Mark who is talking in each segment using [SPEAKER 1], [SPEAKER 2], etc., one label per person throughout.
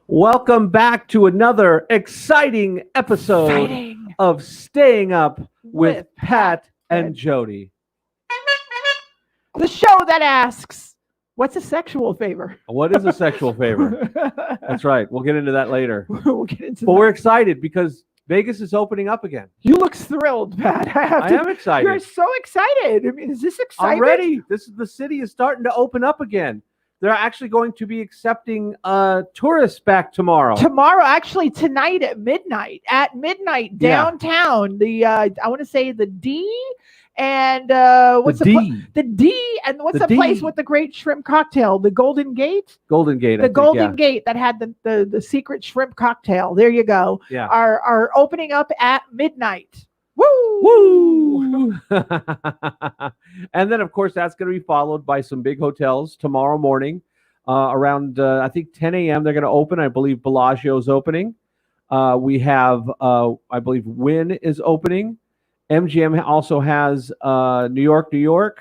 [SPEAKER 1] Welcome back to another exciting episode of Staying Up with Pat and Jodi.
[SPEAKER 2] The show that asks, what's a sexual favor?
[SPEAKER 1] What is a sexual favor? That's right. We'll get into that later.
[SPEAKER 2] We'll get into
[SPEAKER 1] But
[SPEAKER 2] that.
[SPEAKER 1] we're excited because Vegas is opening up again.
[SPEAKER 2] You look thrilled, Pat.
[SPEAKER 1] I am excited.
[SPEAKER 2] You're so excited. I mean, is this exciting?
[SPEAKER 1] Already, the city is starting to open up again. They're actually going to be accepting tourists back tomorrow.
[SPEAKER 2] Tomorrow, actually tonight at midnight. Downtown, I want to say the D and what's the D and what's the place with the great shrimp cocktail? The Golden Gate.
[SPEAKER 1] Golden Gate.
[SPEAKER 2] The Golden Gate that had the secret shrimp cocktail. There you go.
[SPEAKER 1] Yeah.
[SPEAKER 2] Are opening up at midnight. Woo!
[SPEAKER 1] Woo! And then, of course, that's going to be followed by some big hotels tomorrow morning around, I think, 10 a.m. They're going to open. I believe Bellagio's opening. We have, I believe, Wynn is opening. MGM also has New York,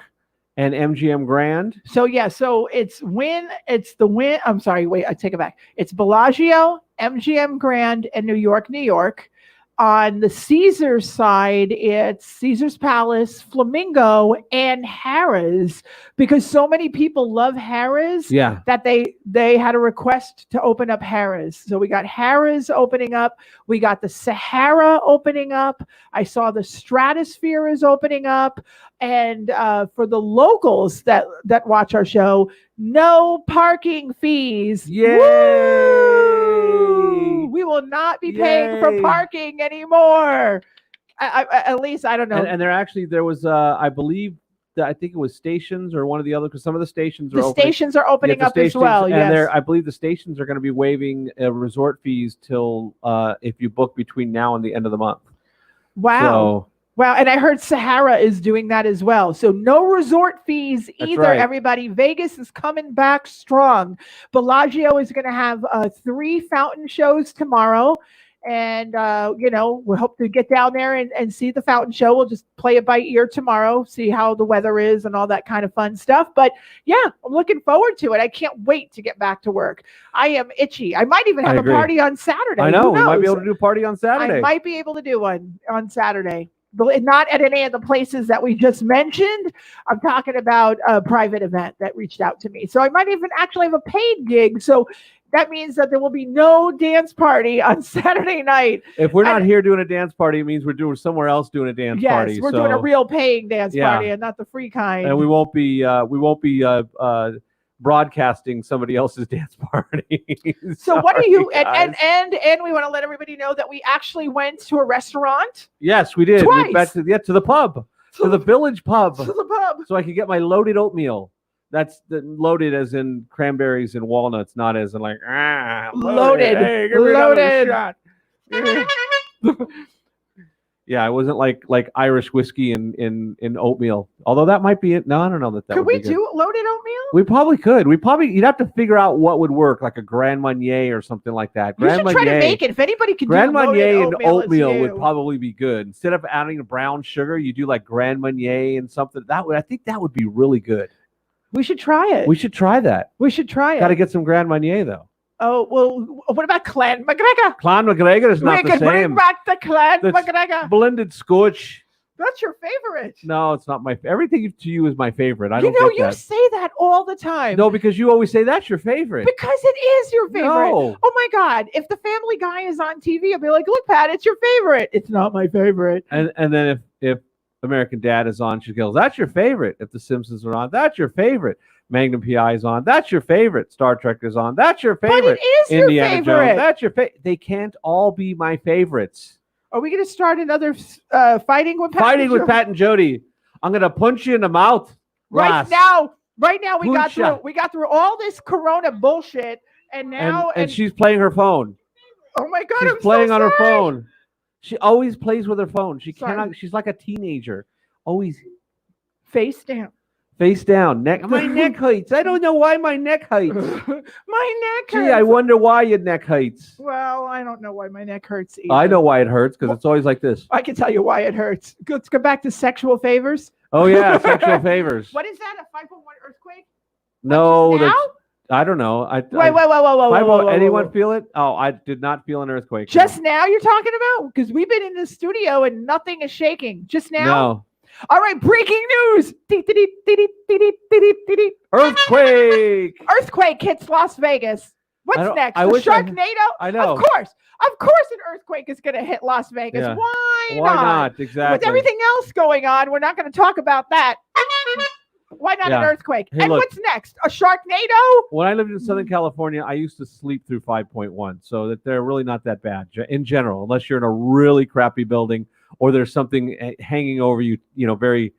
[SPEAKER 1] and MGM Grand.
[SPEAKER 2] So it's Wynn. It's the Wynn. I'm sorry. Wait, I take it back. It's Bellagio, MGM Grand, and New York. On the Caesars side, it's Caesars Palace, Flamingo, and Harrah's, because so many people love Harrah's that they had a request to open up Harrah's. So we got Harrah's opening up. We got the Sahara opening up. I saw the Stratosphere is opening up. And for the locals that watch our show, no parking fees.
[SPEAKER 1] Yay!
[SPEAKER 2] Woo! We will not be paying for parking anymore. At least I don't know.
[SPEAKER 1] And there was I believe I think it was stations or one of the other, because some of the stations are
[SPEAKER 2] opening. Stations are opening up as well.
[SPEAKER 1] And I believe the stations are going to be waiving resort fees till if you book between now and the end of the month.
[SPEAKER 2] Wow. Wow, and I heard Sahara is doing that as well. So no resort fees either,
[SPEAKER 1] right.
[SPEAKER 2] Everybody. Vegas is coming back strong. Bellagio is going to have 3 fountain shows tomorrow. And, we hope to get down there and see the fountain show. We'll just play it by ear tomorrow, see how the weather is and all that kind of fun stuff. But, yeah, I'm looking forward to it. I can't wait to get back to work. I am itchy. I might even have a party on Saturday.
[SPEAKER 1] I know. We might be able to do a party on Saturday.
[SPEAKER 2] I might be able to do one on Saturday. Not at any of the places that we just mentioned. I'm talking about a private event that reached out to me. So I might even actually have a paid gig. So that means that there will be no dance party on Saturday night.
[SPEAKER 1] If we're not here doing a dance party, it means we're doing somewhere else doing a dance party.
[SPEAKER 2] Yes, we're doing a real paying dance party and not the free kind.
[SPEAKER 1] And we won't be broadcasting somebody else's dance party.
[SPEAKER 2] So what are you and we want to let everybody know that we actually went to a restaurant.
[SPEAKER 1] Yes, we did.
[SPEAKER 2] Twice.
[SPEAKER 1] We went to the pub. To the village pub.
[SPEAKER 2] To the pub.
[SPEAKER 1] So I could get my loaded oatmeal. That's loaded as in cranberries and walnuts, not as in like
[SPEAKER 2] loaded.
[SPEAKER 1] Hey, give me another shot. Yeah, it wasn't like Irish whiskey in oatmeal. Although that might be it. No, I don't know that.
[SPEAKER 2] Could we do loaded oatmeal?
[SPEAKER 1] We probably could. You'd have to figre out what would work, like a Grand Marnier or something like that.
[SPEAKER 2] You should try to make it. If anybody could
[SPEAKER 1] Grand
[SPEAKER 2] do
[SPEAKER 1] Marnier and
[SPEAKER 2] oatmeal
[SPEAKER 1] would probably be good. Instead of adding brown sugar, you do like Grand Marnier and something. I think that would be really good.
[SPEAKER 2] We should try it.
[SPEAKER 1] We should try that. Got to get some Grand Marnier though.
[SPEAKER 2] Oh, well, what about Clan McGregor?
[SPEAKER 1] Clan McGregor is not the same. We can
[SPEAKER 2] bring back the Clan McGregor.
[SPEAKER 1] Blended Scotch.
[SPEAKER 2] That's your favorite.
[SPEAKER 1] No, it's not my. Everything to you is my favorite. I don't.
[SPEAKER 2] You say that all the time.
[SPEAKER 1] No, because you always say that's your favorite.
[SPEAKER 2] Because it is your favorite.
[SPEAKER 1] No.
[SPEAKER 2] Oh my God! If the Family Guy is on TV, I'll be like, "Look, Pat, it's your favorite." It's not my favorite.
[SPEAKER 1] And then if American Dad is on, she goes, "That's your favorite." If The Simpsons are on, that's your favorite. Magnum PI is on, that's your favorite. Star Trek is on, that's your favorite.
[SPEAKER 2] But it is
[SPEAKER 1] Indiana
[SPEAKER 2] your favorite.
[SPEAKER 1] Jones, that's your favorite. They can't all be my favorites.
[SPEAKER 2] Are we going to start another fighting with Pat?
[SPEAKER 1] Fighting with Pat and Jodi. I'm going to punch you in the mouth.
[SPEAKER 2] Right now we got through all this Corona bullshit, and now
[SPEAKER 1] and she's playing her phone.
[SPEAKER 2] Oh my God!
[SPEAKER 1] She's playing on her phone. She always plays with her phone.
[SPEAKER 2] Sorry.
[SPEAKER 1] She's like a teenager. Always
[SPEAKER 2] face down.
[SPEAKER 1] Face down. My neck hurts. I don't know why my neck hurts.
[SPEAKER 2] My neck hurts.
[SPEAKER 1] Gee, I wonder why your neck hurts.
[SPEAKER 2] Well, I don't know why my neck hurts either.
[SPEAKER 1] I know why it hurts, because it's always like this.
[SPEAKER 2] I can tell you why it hurts. Let's go back to sexual favors.
[SPEAKER 1] Oh, yeah, sexual favors.
[SPEAKER 2] What is that, a 5.1 earthquake?
[SPEAKER 1] No, I don't know.
[SPEAKER 2] Whoa.
[SPEAKER 1] Anyone feel it? Oh, I did not feel an earthquake.
[SPEAKER 2] Just now you're talking about? Because we've been in the studio and nothing is shaking. Just now?
[SPEAKER 1] No.
[SPEAKER 2] All right, breaking news.
[SPEAKER 1] Earthquake.
[SPEAKER 2] Earthquake hits Las Vegas. What's next? The Sharknado?
[SPEAKER 1] I know.
[SPEAKER 2] Of course, an earthquake is going to hit Las Vegas.
[SPEAKER 1] Yeah.
[SPEAKER 2] Why
[SPEAKER 1] Why not? Exactly.
[SPEAKER 2] With everything else going on, we're not going to talk about that. Why not an earthquake?
[SPEAKER 1] Hey,
[SPEAKER 2] and
[SPEAKER 1] look,
[SPEAKER 2] what's next? A Sharknado?
[SPEAKER 1] When I lived in Southern California, I used to sleep through 5.1, so that they're really not that bad in general, unless you're in a really crappy building or there's something hanging over you, very,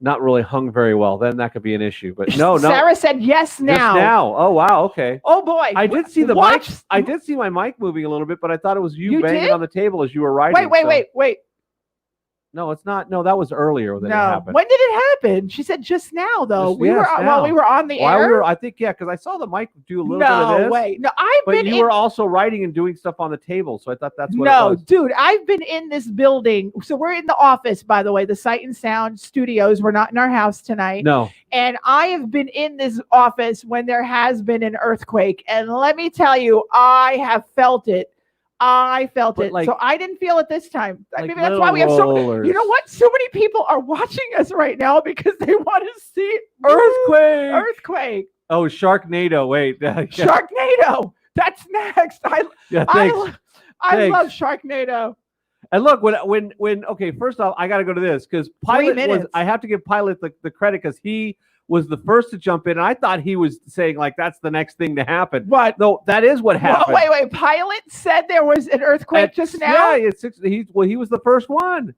[SPEAKER 1] not really hung very well. Then that could be an issue. But no.
[SPEAKER 2] Sarah said yes now.
[SPEAKER 1] Just now. Oh wow. Okay.
[SPEAKER 2] Oh boy.
[SPEAKER 1] I did see the mic. I did see my mic moving a little bit, but I thought it was you banging on the table as you were writing.
[SPEAKER 2] Wait.
[SPEAKER 1] No, it's not. No, that was earlier that it happened.
[SPEAKER 2] When did it happen? She said just now, though. While we were on the air.
[SPEAKER 1] I think because I saw the mic do a little bit of this.
[SPEAKER 2] No, wait. No,
[SPEAKER 1] But you were also writing and doing stuff on the table, so I thought that's what it was.
[SPEAKER 2] No, dude, I've been in this building. So we're in the office, by the way, the Sight and Sound Studios. We're not in our house tonight.
[SPEAKER 1] No.
[SPEAKER 2] And I have been in this office when there has been an earthquake. And let me tell you, I have felt it. I felt it. So I didn't feel it this time. Maybe that's why we have you know what? So many people are watching us right now because they want to see earthquake.
[SPEAKER 1] Oh, Sharknado. Wait.
[SPEAKER 2] Sharknado. That's next. I love Sharknado.
[SPEAKER 1] And look, when okay, first off, I got to go to this because Pilot I have to give Pilot the credit because he was the first to jump in. And I thought he was saying like that's the next thing to happen.
[SPEAKER 2] What?
[SPEAKER 1] No, that is what happened.
[SPEAKER 2] Wait. Pilot said there was an earthquake just now.
[SPEAKER 1] Yeah, he was the first one.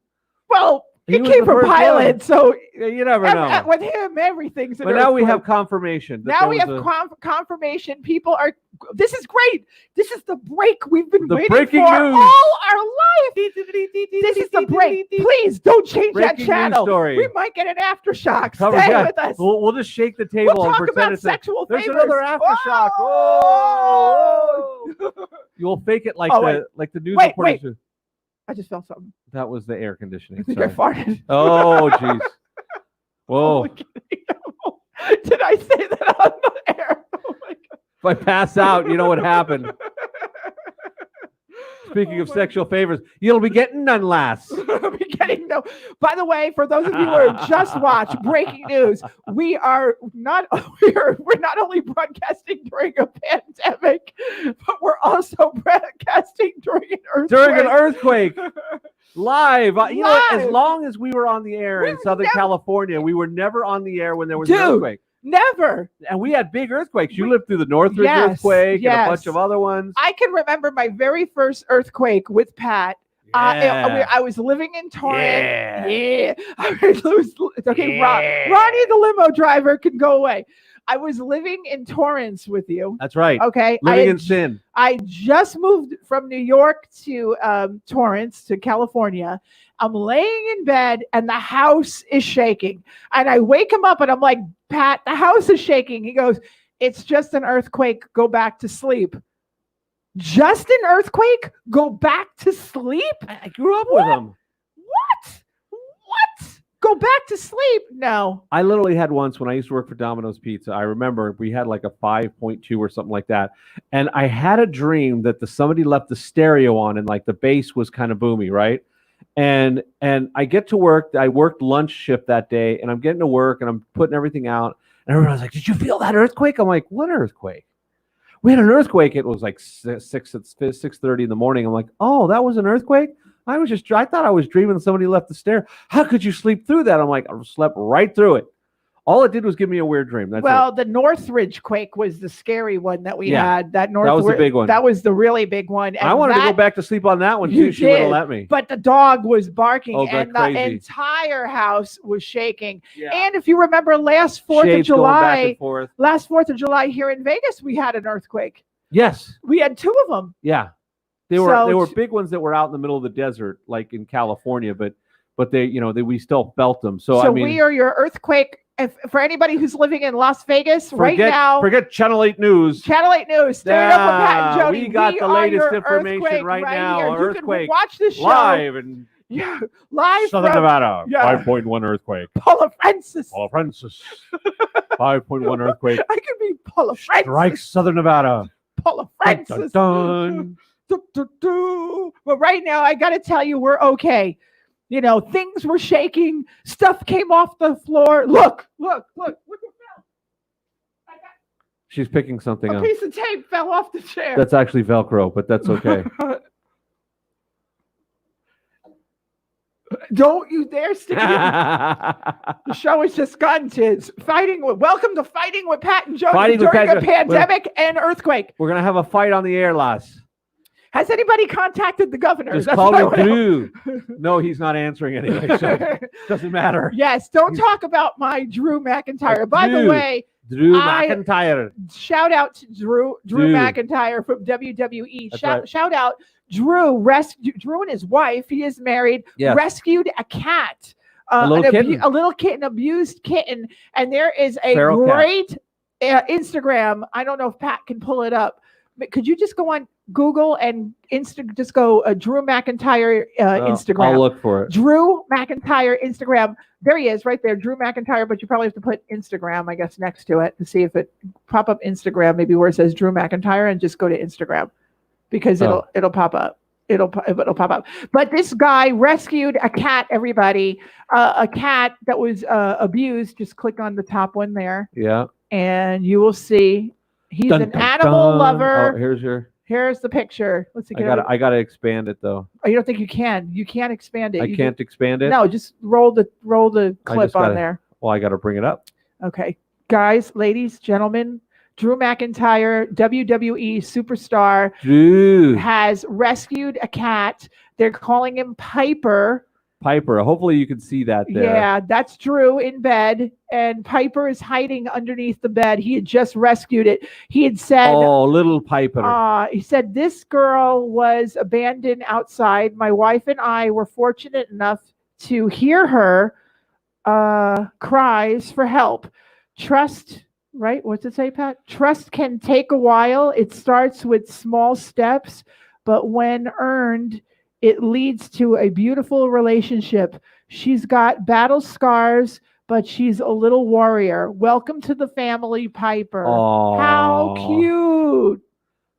[SPEAKER 2] Well, he came from Pilot, so
[SPEAKER 1] you never know.
[SPEAKER 2] With him, everything's an earthquake.
[SPEAKER 1] But now we have confirmation.
[SPEAKER 2] Now we have confirmation. People are. This is great. This is the break we've been waiting for all our life. This is the break. Please don't change that channel. We might get an aftershock. Stay with us.
[SPEAKER 1] We'll just shake the table
[SPEAKER 2] and
[SPEAKER 1] pretend
[SPEAKER 2] about sexual favors.
[SPEAKER 1] There's another aftershock. Oh! You'll fake it like the news reporters do.
[SPEAKER 2] I just felt something.
[SPEAKER 1] That was the air conditioning.
[SPEAKER 2] I think I farted.
[SPEAKER 1] Oh, jeez. Whoa.
[SPEAKER 2] Did I say that on the air? Oh my God.
[SPEAKER 1] If I pass out, you know what happened. Speaking of sexual favors, you'll be getting none less.
[SPEAKER 2] By the way, for those of you who just watched breaking news, we're not only broadcasting during a pandemic, but we're also broadcasting during an earthquake.
[SPEAKER 1] Live. Know, as long as we were on the air in Southern California, we were never on the air when there was an earthquake.
[SPEAKER 2] Never.
[SPEAKER 1] And we had big earthquakes. You lived through the Northridge earthquake and a bunch of other ones.
[SPEAKER 2] I can remember my very first earthquake with Pat. I was living in Torrance. Yeah. Ronnie, the limo driver, can go away. I was living in Torrance with you.
[SPEAKER 1] That's right.
[SPEAKER 2] Okay.
[SPEAKER 1] Living in sin.
[SPEAKER 2] I just moved from New York to Torrance to California. I'm laying in bed and the house is shaking. And I wake him up and I'm like, Pat, the house is shaking. He goes, it's just an earthquake. Go back to sleep. Just an earthquake? Go back to sleep?
[SPEAKER 1] I grew up with him.
[SPEAKER 2] What? Go back to sleep? No.
[SPEAKER 1] I literally had once when I used to work for Domino's Pizza. I remember we had like a 5.2 or something like that. And I had a dream that somebody left the stereo on and like the bass was kind of boomy, right? And I get to work. I worked lunch shift that day and I'm getting to work and I'm putting everything out. And everyone's like, did you feel that earthquake? I'm like, what earthquake? We had an earthquake. It was like 6:30 in the morning. I'm like, oh, that was an earthquake? I thought I was dreaming somebody left the stair. How could you sleep through that? I'm like, I slept right through it. All it did was give me a weird dream.
[SPEAKER 2] The Northridge quake was the scary one that we had. That was the big one. That was the really big one. And
[SPEAKER 1] I wanted to go back to sleep on that one too. She wouldn't let me.
[SPEAKER 2] But the dog was barking and the
[SPEAKER 1] crazy.
[SPEAKER 2] Entire house was shaking. Yeah. And if you remember last 4th of July here in Vegas, we had an earthquake.
[SPEAKER 1] Yes.
[SPEAKER 2] We had 2 of them.
[SPEAKER 1] Yeah. They were big ones that were out in the middle of the desert, like in California, but we still felt them. So I mean,
[SPEAKER 2] we are your earthquake. For anybody who's living in Las Vegas right now,
[SPEAKER 1] forget Channel 8 News.
[SPEAKER 2] Channel 8 News. Stay up with Pat and Jodi.
[SPEAKER 1] We got the latest information right now.
[SPEAKER 2] Here. You can watch this show
[SPEAKER 1] live and
[SPEAKER 2] Yeah, live
[SPEAKER 1] Southern
[SPEAKER 2] from
[SPEAKER 1] Nevada,
[SPEAKER 2] yeah.
[SPEAKER 1] 5.1 earthquake.
[SPEAKER 2] Paula Francis.
[SPEAKER 1] Paula Francis, 5.1 earthquake.
[SPEAKER 2] I could be Paula Francis.
[SPEAKER 1] Strikes Southern Nevada.
[SPEAKER 2] Paula Francis.
[SPEAKER 1] Dun, dun, dun.
[SPEAKER 2] But right now, I got to tell you, we're okay. You know, things were shaking. Stuff came off the floor. Look. What fell?
[SPEAKER 1] She's picking something
[SPEAKER 2] A
[SPEAKER 1] up.
[SPEAKER 2] piece of tape fell off the chair.
[SPEAKER 1] That's actually Velcro, but that's okay.
[SPEAKER 2] Don't you dare stick it in. The show has just gotten to welcome to Fighting with Pat and Jodi during a pandemic and earthquake.
[SPEAKER 1] We're going to have a fight on the air, lass.
[SPEAKER 2] Has anybody contacted the governor?
[SPEAKER 1] Just call me Drew. No, he's not answering anyway, so it doesn't matter.
[SPEAKER 2] Yes, don't talk about my Drew McIntyre. By the way,
[SPEAKER 1] Drew McIntyre.
[SPEAKER 2] Shout out to Drew McIntyre from WWE. Shout out Drew and his wife. He is married. Yes. Rescued a cat, a little kitten, abused kitten, and there is a great Instagram. I don't know if Pat can pull it up, but could you just go on Google and just go Drew McIntyre Instagram.
[SPEAKER 1] I'll look for it.
[SPEAKER 2] Drew McIntyre Instagram. There he is, right there, Drew McIntyre. But you probably have to put Instagram, I guess, next to it to see if it pop up Instagram, maybe where it says Drew McIntyre, and just go to Instagram because it'll pop up. It'll pop up. But this guy rescued a cat. Everybody, a cat that was abused. Just click on the top one there.
[SPEAKER 1] Yeah.
[SPEAKER 2] And you will see he's an animal lover.
[SPEAKER 1] Oh,
[SPEAKER 2] Here's the picture. Let's see.
[SPEAKER 1] I gotta expand it though.
[SPEAKER 2] Oh, you don't think you can? You can't expand it.
[SPEAKER 1] I can't expand it.
[SPEAKER 2] No, just roll the clip on there.
[SPEAKER 1] Well, I gotta bring it up.
[SPEAKER 2] Okay, guys, ladies, gentlemen, Drew McIntyre, WWE superstar, has rescued a cat. They're calling him Piper.
[SPEAKER 1] Hopefully you can see that there.
[SPEAKER 2] Yeah, that's Drew in bed, and Piper is hiding underneath the bed. He had just rescued it. He had said,
[SPEAKER 1] "Oh, little Piper."
[SPEAKER 2] He said, "This girl was abandoned outside. My wife and I were fortunate enough to hear her cries for help. Trust, right? What's it say, Pat? Trust can take a while. It starts with small steps, but when earned, it leads to a beautiful relationship. She's got battle scars, but she's a little warrior. Welcome to the family, Piper."
[SPEAKER 1] Aww.
[SPEAKER 2] How cute.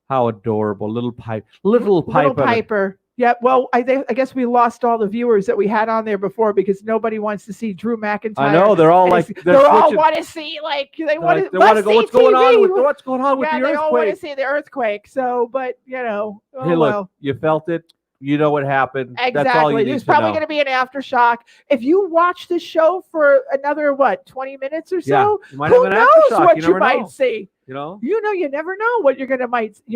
[SPEAKER 1] How adorable. Little Piper.
[SPEAKER 2] Yeah, well, I guess we lost all the viewers that we had on there before because nobody wants to see Drew McIntyre.
[SPEAKER 1] I know, they're all like,
[SPEAKER 2] they all want to see, like, they want to go, what's going on with the earthquake?
[SPEAKER 1] Yeah, they all want
[SPEAKER 2] to see the earthquake. So, but, you know,
[SPEAKER 1] hey, look, you felt it. You know what happened.
[SPEAKER 2] Exactly.
[SPEAKER 1] That's all you need
[SPEAKER 2] There's
[SPEAKER 1] to
[SPEAKER 2] probably
[SPEAKER 1] know.
[SPEAKER 2] going to be an aftershock. If you watch the show for another, 20 minutes or so,
[SPEAKER 1] you might
[SPEAKER 2] who
[SPEAKER 1] have an
[SPEAKER 2] knows
[SPEAKER 1] aftershock.
[SPEAKER 2] what you might see?
[SPEAKER 1] You know,
[SPEAKER 2] you never know what you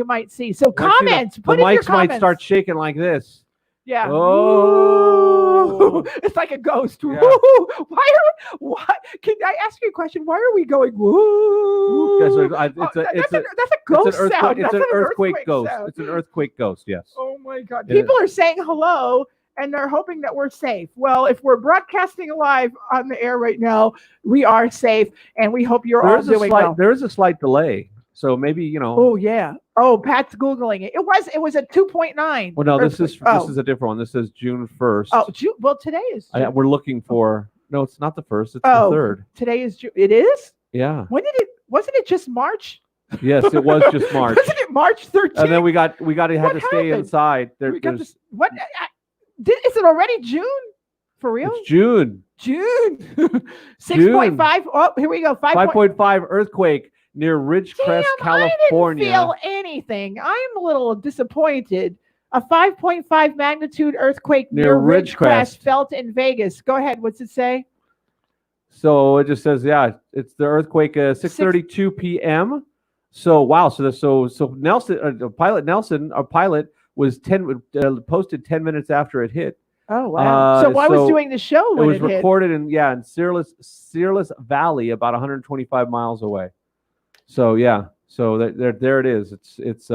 [SPEAKER 2] might see. So comments.
[SPEAKER 1] The
[SPEAKER 2] put in your
[SPEAKER 1] mics
[SPEAKER 2] comments.
[SPEAKER 1] might start shaking like this.
[SPEAKER 2] Yeah.
[SPEAKER 1] Oh.
[SPEAKER 2] It's like a ghost.
[SPEAKER 1] Yeah.
[SPEAKER 2] Why? Can I ask you a question? Why are we going woo?
[SPEAKER 1] That's a
[SPEAKER 2] ghost sound.
[SPEAKER 1] It's an earthquake ghost. It's an earthquake ghost, yes.
[SPEAKER 2] Oh my God. People are saying hello and they're hoping that we're safe. Well, if we're broadcasting live on the air right now, we are safe and we hope you're all doing well.
[SPEAKER 1] There is a slight delay. So maybe, you know.
[SPEAKER 2] Oh yeah. Oh, Pat's Googling it. It was a 2.9.
[SPEAKER 1] Well, no, this is a different one. This says June 1st.
[SPEAKER 2] Oh, June. Well, today is June.
[SPEAKER 1] We're looking for, no, it's not the 1st. It's the 3rd.
[SPEAKER 2] Today is June. It is?
[SPEAKER 1] Yeah.
[SPEAKER 2] Wasn't it just March?
[SPEAKER 1] Yes, it was just March.
[SPEAKER 2] Wasn't it March 13th?
[SPEAKER 1] And then we had to stay inside.
[SPEAKER 2] Is it already June? For real?
[SPEAKER 1] It's June.
[SPEAKER 2] 6.5. Oh, here we go.
[SPEAKER 1] 5.5 earthquake near Ridgecrest, California.
[SPEAKER 2] I didn't feel anything. I'm a little disappointed. A 5.5 magnitude earthquake near Ridgecrest felt in Vegas. Go ahead. What's it say?
[SPEAKER 1] So it just says, it's the earthquake 6:32 p.m. So wow. So Nelson, our pilot was posted 10 minutes after it hit.
[SPEAKER 2] Oh wow! So I was doing the show when
[SPEAKER 1] it was recorded in Searles Valley, about 125 miles away. So there it is. It's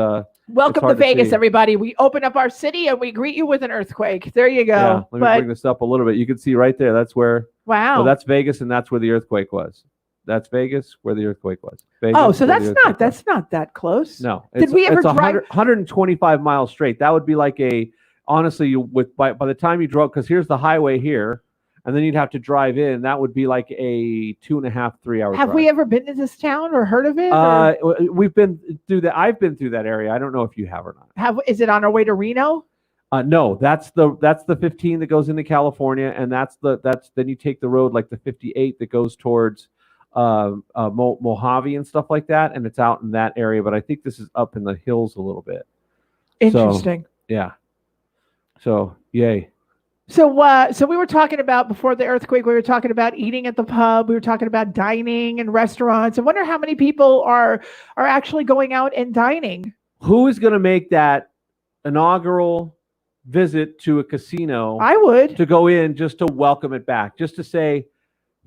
[SPEAKER 2] welcome to Vegas, everybody. We open up our city and we greet you with an earthquake. There you go.
[SPEAKER 1] Yeah, let me bring this up a little bit. You can see right there. That's where.
[SPEAKER 2] Wow.
[SPEAKER 1] Well, that's Vegas, and that's where the earthquake was. That's Vegas, where the earthquake was. Vegas,
[SPEAKER 2] so that's not that close.
[SPEAKER 1] No.
[SPEAKER 2] Did we ever drive
[SPEAKER 1] 125 miles straight? That would be like a honestly, by the time you drove, because here's the highway here, and then you'd have to drive in. That would be like a 2.5, 3 hour
[SPEAKER 2] Have
[SPEAKER 1] drive.
[SPEAKER 2] we ever been to this town or heard of it?
[SPEAKER 1] We've been through that. I've been through that area. I don't know if you have or not.
[SPEAKER 2] Is it on our way to Reno?
[SPEAKER 1] No, that's the 15 that goes into California, and then you take the road like the 58 that goes towards Mojave and stuff like that, and it's out in that area. But I think this is up in the hills a little bit.
[SPEAKER 2] Interesting.
[SPEAKER 1] So, yeah. So yay.
[SPEAKER 2] So we were talking about before the earthquake. We were talking about eating at the pub. We were talking about dining and restaurants. I wonder how many people are actually going out and dining.
[SPEAKER 1] Who is going to make that inaugural visit to a casino?
[SPEAKER 2] I would.
[SPEAKER 1] To go in just to welcome it back, just to say,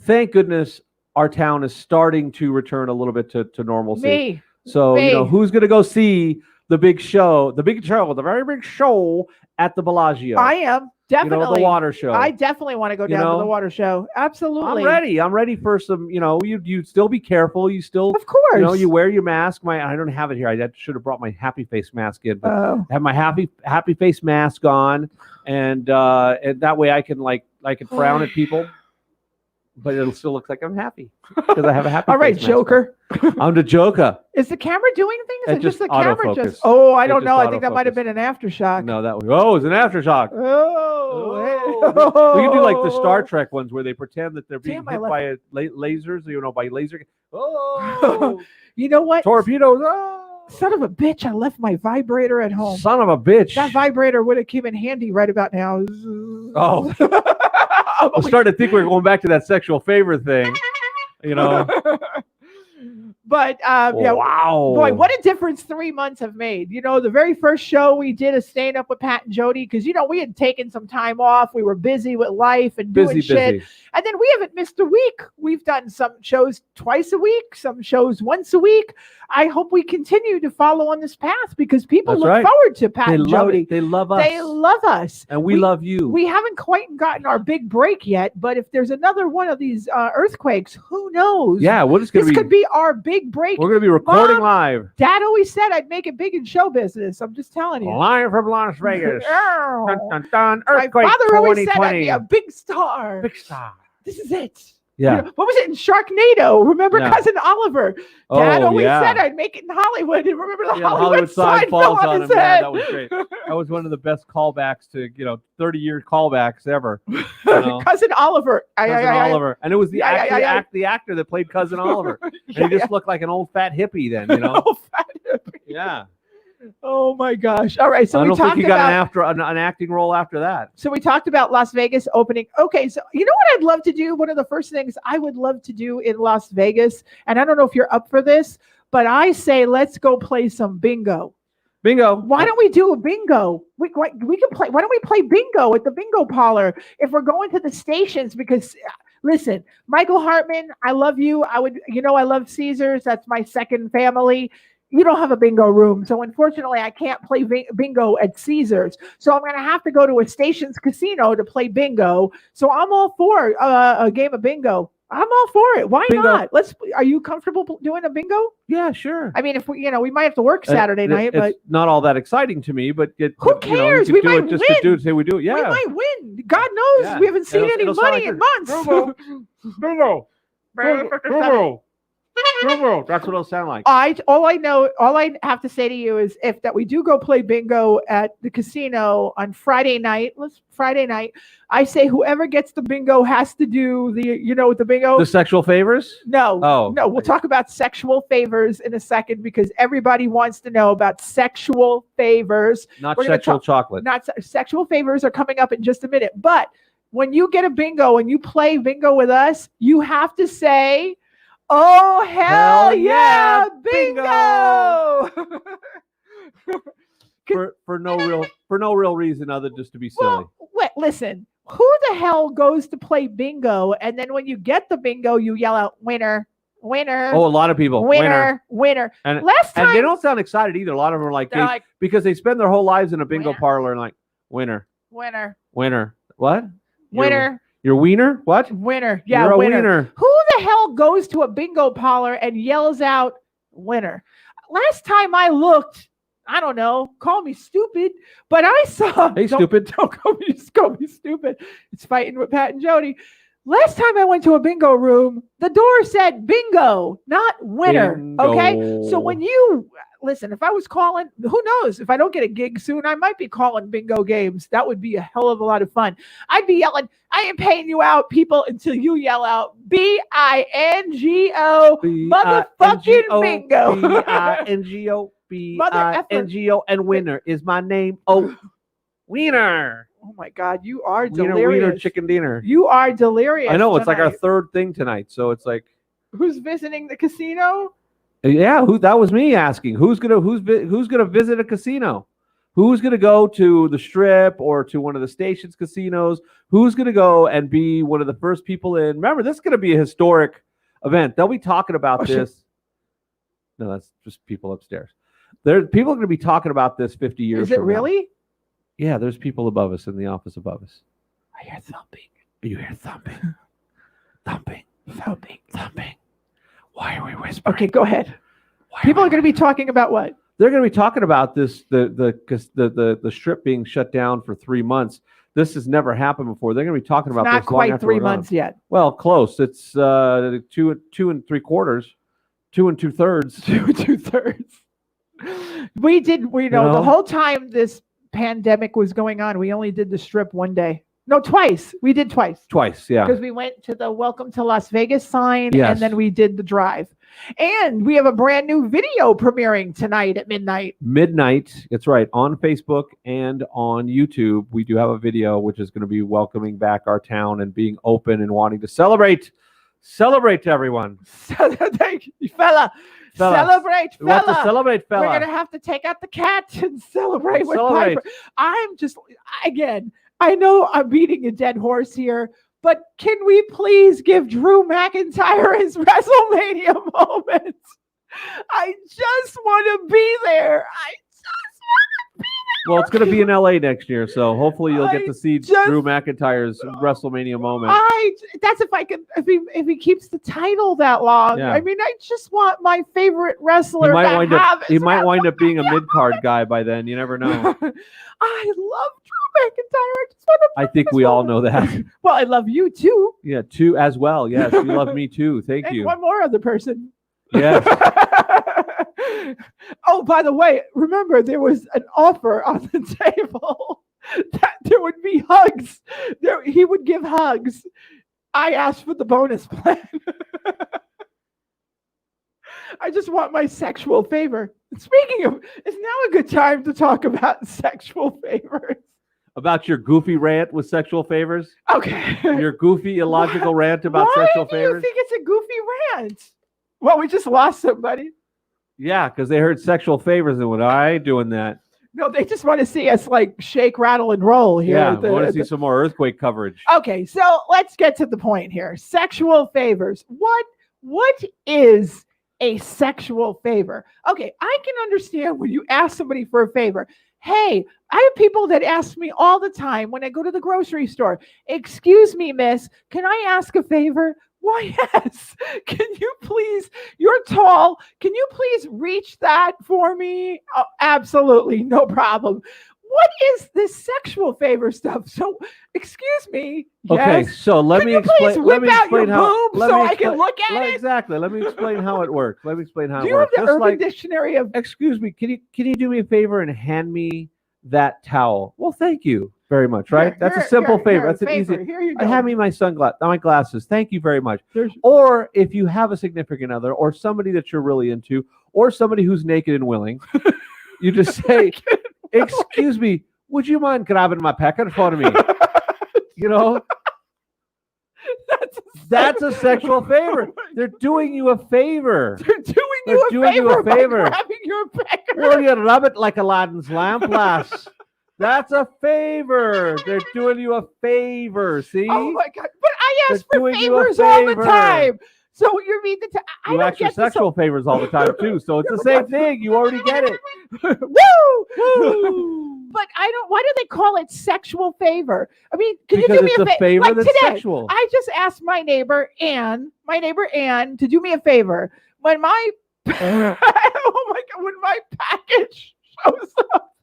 [SPEAKER 1] thank goodness our town is starting to return a little bit to normalcy.
[SPEAKER 2] Me.
[SPEAKER 1] So who's going to go see the very big show at the Bellagio?
[SPEAKER 2] I am. Definitely.
[SPEAKER 1] The water show.
[SPEAKER 2] I definitely want to go down to the water show. Absolutely.
[SPEAKER 1] I'm ready for some, you still be careful. You still,
[SPEAKER 2] of course,
[SPEAKER 1] you wear your mask. I don't have it here. I should have brought my happy face mask in, but I have my happy face mask on. And that way I can frown at people, but it'll still look like I'm happy because I have a happy
[SPEAKER 2] All right,
[SPEAKER 1] face
[SPEAKER 2] Joker.
[SPEAKER 1] I'm the Joker.
[SPEAKER 2] Is the camera doing things? Or just the camera
[SPEAKER 1] autofocus.
[SPEAKER 2] just? Oh, I don't know. I think that might have been an aftershock.
[SPEAKER 1] No, it's an aftershock.
[SPEAKER 2] Oh.
[SPEAKER 1] We can do like the Star Trek ones where they pretend that they're being hit by lasers, by laser. Oh,
[SPEAKER 2] you know what?
[SPEAKER 1] Torpedoes. Oh.
[SPEAKER 2] Son of a bitch! I left my vibrator at home.
[SPEAKER 1] Son of a bitch!
[SPEAKER 2] That vibrator would have come in handy right about now.
[SPEAKER 1] Oh, I'm starting to think we're going back to that sexual favor thing.
[SPEAKER 2] But
[SPEAKER 1] wow,
[SPEAKER 2] boy, what a difference 3 months have made. The very first show we did is staying up with Pat and Jodi because we had taken some time off. We were busy with life and doing shit. And then we haven't missed a week. We've done some shows twice a week, some shows once a week. I hope we continue to follow on this path because people look forward to Pat and Jodi.
[SPEAKER 1] They love us.
[SPEAKER 2] They love us.
[SPEAKER 1] And we love you.
[SPEAKER 2] We haven't quite gotten our big break yet, but if there's another one of these earthquakes, who knows?
[SPEAKER 1] Yeah, this
[SPEAKER 2] could be our big break.
[SPEAKER 1] We're going to be recording live.
[SPEAKER 2] Dad always said I'd make it big in show business. I'm just telling you.
[SPEAKER 1] Live from Las Vegas.
[SPEAKER 2] Dun,
[SPEAKER 1] dun, dun. Earthquake
[SPEAKER 2] My father always
[SPEAKER 1] 2020.
[SPEAKER 2] said I'd be a big star.
[SPEAKER 1] Big star.
[SPEAKER 2] This is it.
[SPEAKER 1] Yeah.
[SPEAKER 2] What was it in Sharknado? Remember Cousin Oliver? Dad always said I'd make it in Hollywood. And remember the Hollywood sign falls on his head.
[SPEAKER 1] That was great. That was one of the best callbacks to 30-year callbacks ever.
[SPEAKER 2] Cousin Oliver.
[SPEAKER 1] Oliver. And it was the actor that played Cousin Oliver. And he just looked like an old fat hippie then,
[SPEAKER 2] Old fat hippie.
[SPEAKER 1] Yeah.
[SPEAKER 2] Oh my gosh. All right. So
[SPEAKER 1] I
[SPEAKER 2] we
[SPEAKER 1] don't
[SPEAKER 2] talked
[SPEAKER 1] think he got an acting role after that.
[SPEAKER 2] So we talked about Las Vegas opening. Okay. So you know what I'd love to do? One of the first things I would love to do in Las Vegas, and I don't know if you're up for this, but I say let's go play some bingo.
[SPEAKER 1] Bingo.
[SPEAKER 2] Why don't we do a bingo? We can play. Why don't we play bingo at the bingo parlor if we're going to the stations? Because listen, Michael Hartman, I love you. I love Caesars. That's my second family. You don't have a bingo room. So unfortunately, I can't play bingo at Caesars. So I'm going to have to go to a Stations casino to play bingo. So I'm all for a game of bingo. I'm all for it. Why not? Are you comfortable doing a bingo?
[SPEAKER 1] Yeah, sure.
[SPEAKER 2] I mean, if we might have to work Saturday night, but
[SPEAKER 1] it's not all that exciting to me, but
[SPEAKER 2] who cares? We might win.
[SPEAKER 1] To say we do it. Yeah.
[SPEAKER 2] We might win. God knows we haven't seen any money in months.
[SPEAKER 1] Bingo. Bingo. That's what it'll sound like.
[SPEAKER 2] All I have to say to you is that we do go play bingo at the casino on Friday night. I say whoever gets the bingo has to do the bingo.
[SPEAKER 1] The sexual favors?
[SPEAKER 2] No.
[SPEAKER 1] Oh.
[SPEAKER 2] No, we'll talk about sexual favors in a second because everybody wants to know about sexual favors.
[SPEAKER 1] Not sexual chocolate.
[SPEAKER 2] Not sexual favors are coming up in just a minute. But when you get a bingo and you play bingo with us, you have to say, "Oh, hell yeah, bingo!"
[SPEAKER 1] for no real reason other than just to be silly.
[SPEAKER 2] Well, listen, who the hell goes to play bingo and then when you get the bingo, you yell out winner, winner?
[SPEAKER 1] Oh, a lot of people.
[SPEAKER 2] Winner.
[SPEAKER 1] And
[SPEAKER 2] last time,
[SPEAKER 1] and they don't sound excited either. A lot of them are like, because they spend their whole lives in a bingo parlor and like winner. What?
[SPEAKER 2] Winner.
[SPEAKER 1] Your wiener? What?
[SPEAKER 2] Winner. Yeah,
[SPEAKER 1] You're a
[SPEAKER 2] winner.
[SPEAKER 1] wiener.
[SPEAKER 2] Who the hell goes to a bingo parlor and yells out winner? Last time I looked, I don't know, call me stupid, but I saw.
[SPEAKER 1] Hey, stupid.
[SPEAKER 2] Don't call me stupid. It's fighting with Pat and Jodi. Last time I went to a bingo room, the door said bingo, not winner.
[SPEAKER 1] Bingo.
[SPEAKER 2] Okay. So when you listen, if I was calling, who knows? If I don't get a gig soon, I might be calling bingo games. That would be a hell of a lot of fun. I'd be yelling, I am paying you out, people, until you yell out bingo, motherfucking bingo.
[SPEAKER 1] bingo, and winner is my name. Oh, wiener.
[SPEAKER 2] Oh my God, you are delirious.
[SPEAKER 1] Wiener chicken dinner.
[SPEAKER 2] You are delirious.
[SPEAKER 1] I know, it's like our
[SPEAKER 2] tonight.
[SPEAKER 1] third thing tonight. So it's like,
[SPEAKER 2] Who's visiting the casino?
[SPEAKER 1] yeah, that was me asking. Who's gonna visit a casino? Who's gonna go to the Strip or to one of the station's casinos? Who's gonna go and be one of the first people in? Remember, this is gonna be a historic event. They'll be talking about this. Shit. No, that's just people upstairs. People are gonna be talking about this 50 years.
[SPEAKER 2] Is it really?
[SPEAKER 1] Now. Yeah, there's people above us in the office above us.
[SPEAKER 2] I hear thumping.
[SPEAKER 1] You hear thumping. Thumping. Thumping. Thumping. Why are we whispering?
[SPEAKER 2] Okay, go ahead. People are going to be talking about what?
[SPEAKER 1] They're going to be talking about this, the Strip being shut down for 3 months. This has never happened before. They're going to be talking about
[SPEAKER 2] not
[SPEAKER 1] this
[SPEAKER 2] quite
[SPEAKER 1] long after
[SPEAKER 2] 3 months yet.
[SPEAKER 1] Well, close. It's 2 3/4, 2 2/3.
[SPEAKER 2] 2 2/3. We know the whole time this pandemic was going on, we only did the Strip one day. No, twice. We did twice.
[SPEAKER 1] Twice, yeah.
[SPEAKER 2] Because we went to the Welcome to Las Vegas sign,
[SPEAKER 1] yes.
[SPEAKER 2] And then we did the drive. And we have a brand new video premiering tonight at midnight.
[SPEAKER 1] Midnight, that's right, on Facebook and on YouTube. We do have a video which is going to be welcoming back our town and being open and wanting to celebrate to everyone.
[SPEAKER 2] Thank you, fella. Celebrate, fella.
[SPEAKER 1] We want to celebrate, fella.
[SPEAKER 2] We're going to have to take out the cat and celebrate with Piper. I'm just, again, I know I'm beating a dead horse here, but can we please give Drew McIntyre his WrestleMania moment? I just want to be there.
[SPEAKER 1] Well, it's going to be in LA next year, so hopefully you'll get to see Drew McIntyre's WrestleMania moment.
[SPEAKER 2] That's if he keeps the title that long. Yeah. I mean, I just want my favorite wrestler. He might wind up being a mid-card guy by then. You never know. I love Drew McIntyre.
[SPEAKER 1] I think we all know that.
[SPEAKER 2] Well, I love you too.
[SPEAKER 1] Yeah, too as well. Yes, you love me too. Thank you.
[SPEAKER 2] One more other person.
[SPEAKER 1] Yes.
[SPEAKER 2] Oh, by the way, remember there was an offer on the table that there would be hugs. He would give hugs. I asked for the bonus plan. I just want my sexual favor. Speaking of, it's now a good time to talk about sexual favors.
[SPEAKER 1] About your goofy rant with sexual favors?
[SPEAKER 2] Okay.
[SPEAKER 1] Your goofy, illogical rant about sexual favors?
[SPEAKER 2] Why do you think it's a goofy rant? Well, we just lost somebody.
[SPEAKER 1] Yeah, because they heard sexual favors and went, I ain't doing that.
[SPEAKER 2] No, they just want to see us like shake, rattle, and roll here.
[SPEAKER 1] Yeah, we want to see some more earthquake coverage.
[SPEAKER 2] Okay, so let's get to the point here. Sexual favors. What is a sexual favor? Okay, I can understand when you ask somebody for a favor. Hey, I have people that ask me all the time when I go to the grocery store, excuse me, miss, can I ask a favor? Why, yes. Can you please, you're tall. Can you please reach that for me? Oh, absolutely. No problem. What is this sexual favor stuff? So, excuse me.
[SPEAKER 1] Okay,
[SPEAKER 2] yes.
[SPEAKER 1] So let me explain.
[SPEAKER 2] Please whip out your boob so I can look at it?
[SPEAKER 1] Exactly. Let me explain how it works. Do
[SPEAKER 2] you have the Urban Dictionary of...
[SPEAKER 1] Excuse me, can you do me a favor and hand me that towel? Well, thank you very much, right? That's a simple favor. That's an easy.
[SPEAKER 2] Here you go.
[SPEAKER 1] Hand me my glasses. Thank you very much. Or if you have a significant other or somebody that you're really into or somebody who's naked and willing, you just say, excuse me, would you mind grabbing my packet for me? You know? That's a sexual favor. They're doing you a favor.
[SPEAKER 2] They're doing you a favor. By grabbing your packet.
[SPEAKER 1] Will you rub it like Aladdin's lamp, lass? That's a favor. They're doing you a favor. See?
[SPEAKER 2] Oh my God! But I ask for favors all the time. So you mean
[SPEAKER 1] you ask for sexual favors all the time too. So it's the same thing. You already get it.
[SPEAKER 2] Woo! But I don't. Why do they call it sexual favor? I mean, can you do me a favor? Like
[SPEAKER 1] that's
[SPEAKER 2] today,
[SPEAKER 1] sexual.
[SPEAKER 2] I just asked my neighbor Ann, to do me a favor when my oh my God, when my package shows up.